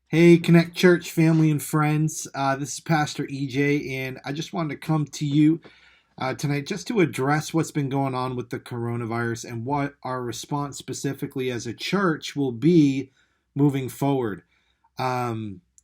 Hey, Connect Church family and friends. This is Pastor EJ, and I just wanted to come to you tonight just to address what's been going on with the coronavirus and what our response specifically as a church will be moving forward. I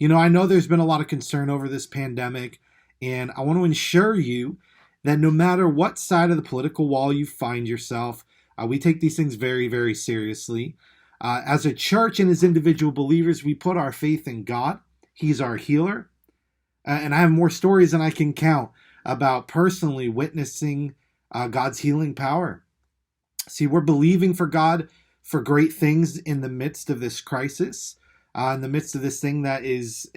know there's been a lot of concern over this pandemic, and I want to assure you that no matter what side of the political wall you find yourself, we take these things very, very seriously. As a church and as individual believers, we put our faith in God. He's our healer. And I have more stories than I can count about personally witnessing God's healing power. See, we're believing for God for great things in the midst of this crisis, in the midst of this thing that is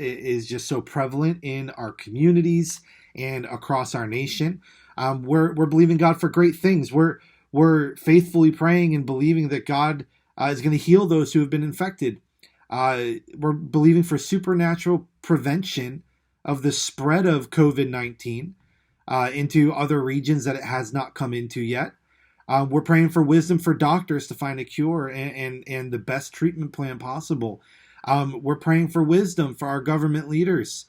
just so prevalent in our communities and across our nation. We're believing God for great things. We're faithfully praying and believing that God is going to heal those who have been infected. We're believing for supernatural prevention of the spread of COVID-19 into other regions that it has not come into yet. We're praying for wisdom for doctors to find a cure and the best treatment plan possible. We're praying for wisdom for our government leaders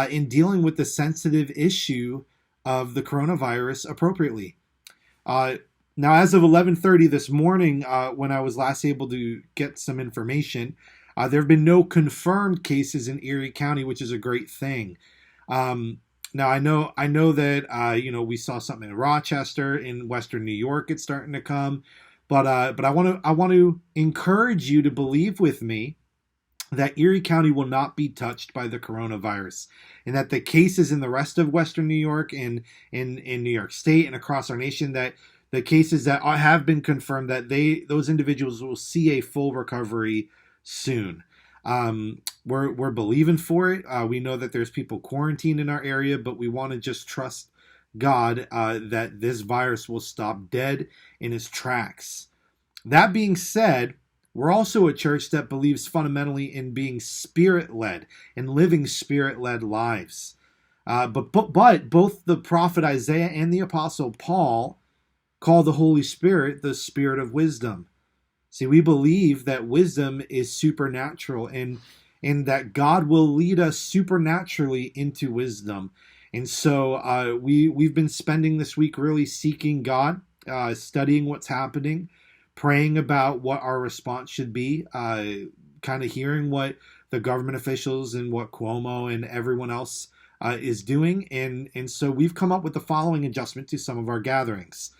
in dealing with the sensitive issue of the coronavirus appropriately. Now, as of 11:30 this morning, when I was last able to get some information, there have been no confirmed cases in Erie County, which is a great thing. Now, I know that we saw something in Rochester, in Western New York. It's starting to come, but I want to encourage you to believe with me that Erie County will not be touched by the coronavirus, and that the cases in the rest of Western New York and in New York State and across our nation, that the cases that have been confirmed, that those individuals will see a full recovery soon. We're believing for it. We know that there's people quarantined in our area, but we want to just trust God that this virus will stop dead in its tracks. That being said, we're also a church that believes fundamentally in being spirit-led and living spirit-led lives. But both the prophet Isaiah and the apostle Paul call the Holy Spirit the Spirit of wisdom. See, we believe that wisdom is supernatural and that God will lead us supernaturally into wisdom. And so we've been spending this week really seeking God, studying what's happening, praying about what our response should be, kind of hearing what the government officials and what Cuomo and everyone else is doing. And so we've come up with the following adjustment to some of our gatherings.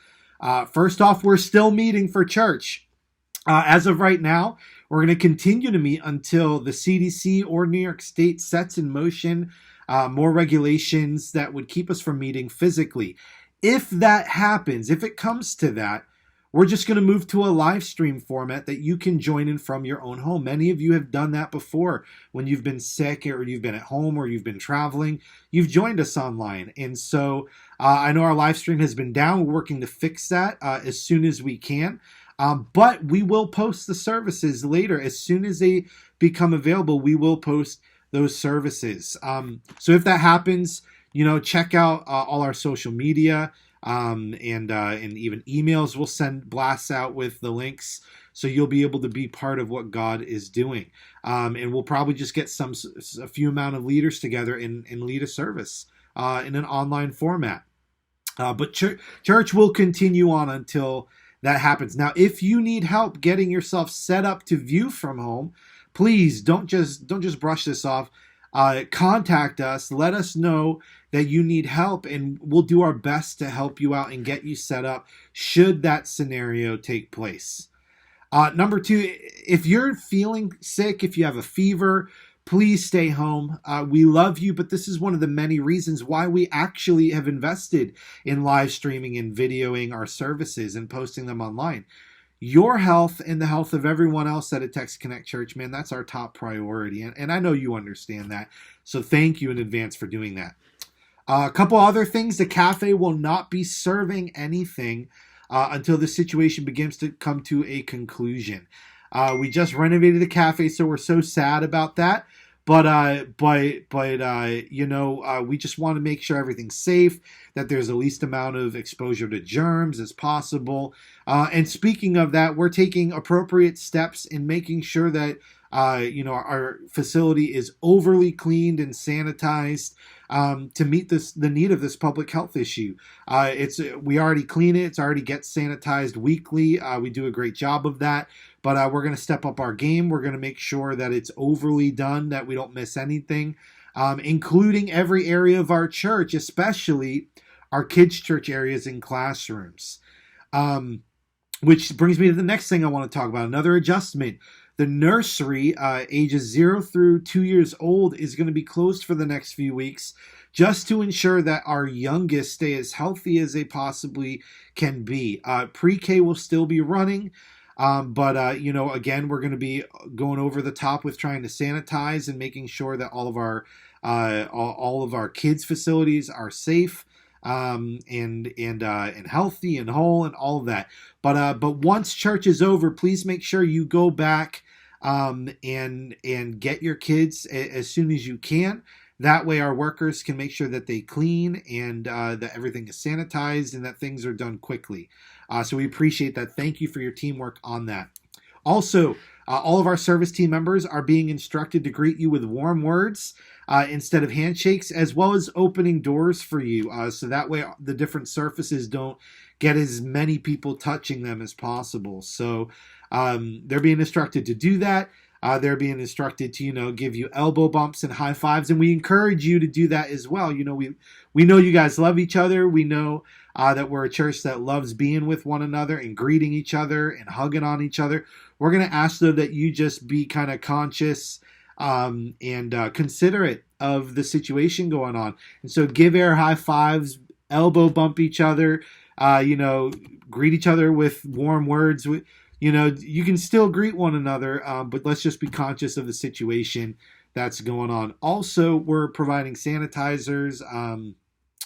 First off, we're still meeting for church. As of right now, we're going to continue to meet until the CDC or New York State sets in motion more regulations that would keep us from meeting physically. If that happens, if it comes to that, we're just going to move to a live stream format that you can join in from your own home. Many of you have done that before when you've been sick or you've been at home or you've been traveling. You've joined us online. And so I know our live stream has been down. We're working to fix that as soon as we can. But we will post the services later. As soon as they become available, we will post those services. So if that happens, check out all our social media. And even emails. We'll send blasts out with the links, so you'll be able to be part of what God is doing. And we'll probably just get a few amount of leaders together and lead a service in an online format. But church will continue on until that happens. Now, if you need help getting yourself set up to view from home, please don't just brush this off. Contact us. Let us know that you need help, and we'll do our best to help you out and get you set up should that scenario take place. Number two, if you're feeling sick, if you have a fever, please stay home. We love you, but this is one of the many reasons why we actually have invested in live streaming and videoing our services and posting them online. Your health and the health of everyone else at a Text Connect Church, man, that's our top priority. And I know you understand that. So thank you in advance for doing that. A couple other things. The cafe will not be serving anything until the situation begins to come to a conclusion. We just renovated the cafe, so we're so sad about that. But we just want to make sure everything's safe, that there's the least amount of exposure to germs as possible. And speaking of that, we're taking appropriate steps in making sure that Our facility is overly cleaned and sanitized to meet the need of this public health issue. We already clean it. It's already gets sanitized weekly. We do a great job of that. But we're going to step up our game. We're going to make sure that it's overly done, that we don't miss anything, including every area of our church, especially our kids' church areas and classrooms. Which brings me to the next thing I want to talk about, another adjustment. The nursery, ages 0 through 2 years old, is going to be closed for the next few weeks just to ensure that our youngest stay as healthy as they possibly can be. Pre-K will still be running, but again, we're going to be going over the top with trying to sanitize and making sure that all of our kids' facilities are safe. And healthy and whole and all of that. But once church is over, please make sure you go back and get your kids as soon as you can. That way our workers can make sure that they clean and that everything is sanitized and that things are done quickly. So we appreciate that. Thank you for your teamwork on that. Also, all of our service team members are being instructed to greet you with warm words instead of handshakes, as well as opening doors for you. So that way the different surfaces don't get as many people touching them as possible. So they're being instructed to do that. They're being instructed to, give you elbow bumps and high fives. And we encourage you to do that as well. We know you guys love each other. We know that we're a church that loves being with one another and greeting each other and hugging on each other. We're going to ask, though, that you just be kind of conscious and considerate of the situation going on. And so give air high fives, elbow bump each other, greet each other with warm words. You can still greet one another, but let's just be conscious of the situation that's going on. Also, we're providing sanitizers.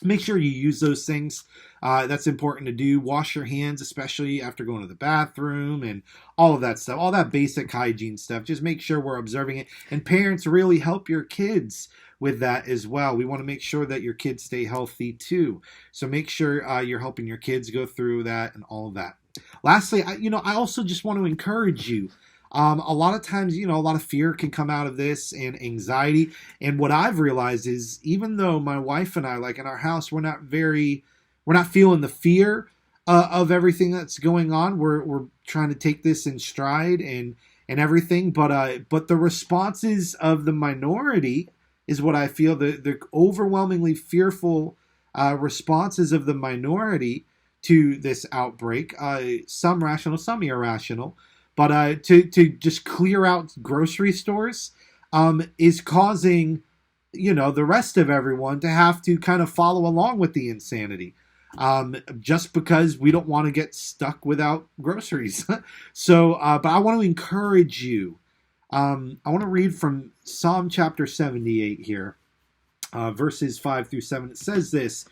Make sure you use those things. That's important to do. Wash your hands, especially after going to the bathroom and all of that stuff, all that basic hygiene stuff. Just make sure we're observing it. And parents, really help your kids with that as well. We want to make sure that your kids stay healthy too. So make sure you're helping your kids go through that and all of that. Lastly, I also just want to encourage you. A lot of times, a lot of fear can come out of this and anxiety. And what I've realized is, even though my wife and I, like in our house, we're not feeling the fear of everything that's going on. We're trying to take this in stride and everything. But the responses of the minority is what I feel, the overwhelmingly fearful responses of the minority to this outbreak. Some rational, some irrational. But to just clear out grocery stores is causing, the rest of everyone to have to kind of follow along with the insanity, just because we don't want to get stuck without groceries. So, but I want to encourage you. I want to read from Psalm chapter 78 here, verses 5 through 7. It says this: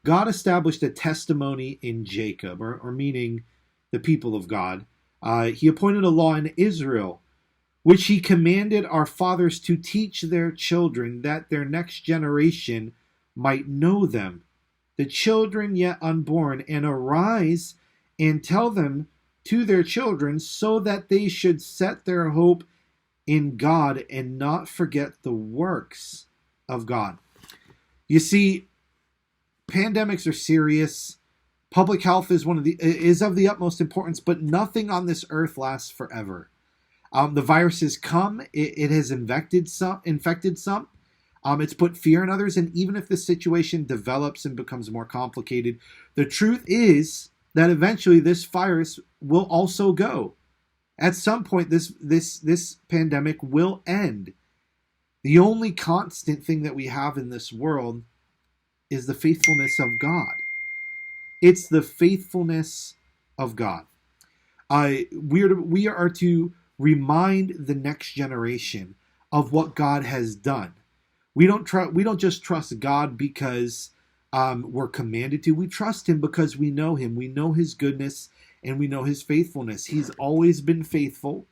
God established a testimony in Jacob, or meaning the people of God. He appointed a law in Israel, which he commanded our fathers to teach their children, that their next generation might know them, the children yet unborn, and arise and tell them to their children, so that they should set their hope in God and not forget the works of God. You see, pandemics are serious. Public health is of the utmost importance, but nothing on this earth lasts forever. The virus has come. It has infected some. It's put fear in others, and even if the situation develops and becomes more complicated, the truth is that eventually this virus will also go. At some point, this pandemic will end. The only constant thing that we have in this world is the faithfulness of God. It's the faithfulness of God. We are to remind the next generation of what God has done. We don't just trust God because we're commanded to. We trust him because we know him. We know his goodness and we know his faithfulness. He's always been faithful.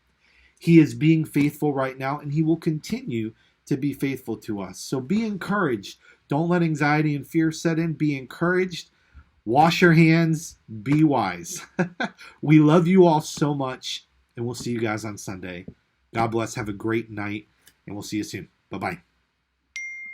He is being faithful right now, and he will continue to be faithful to us. So be encouraged. Don't let anxiety and fear set in. Be encouraged. Wash your hands. Be wise. We love you all so much, and we'll see you guys on Sunday. God bless. Have a great night, and we'll see you soon. Bye-bye.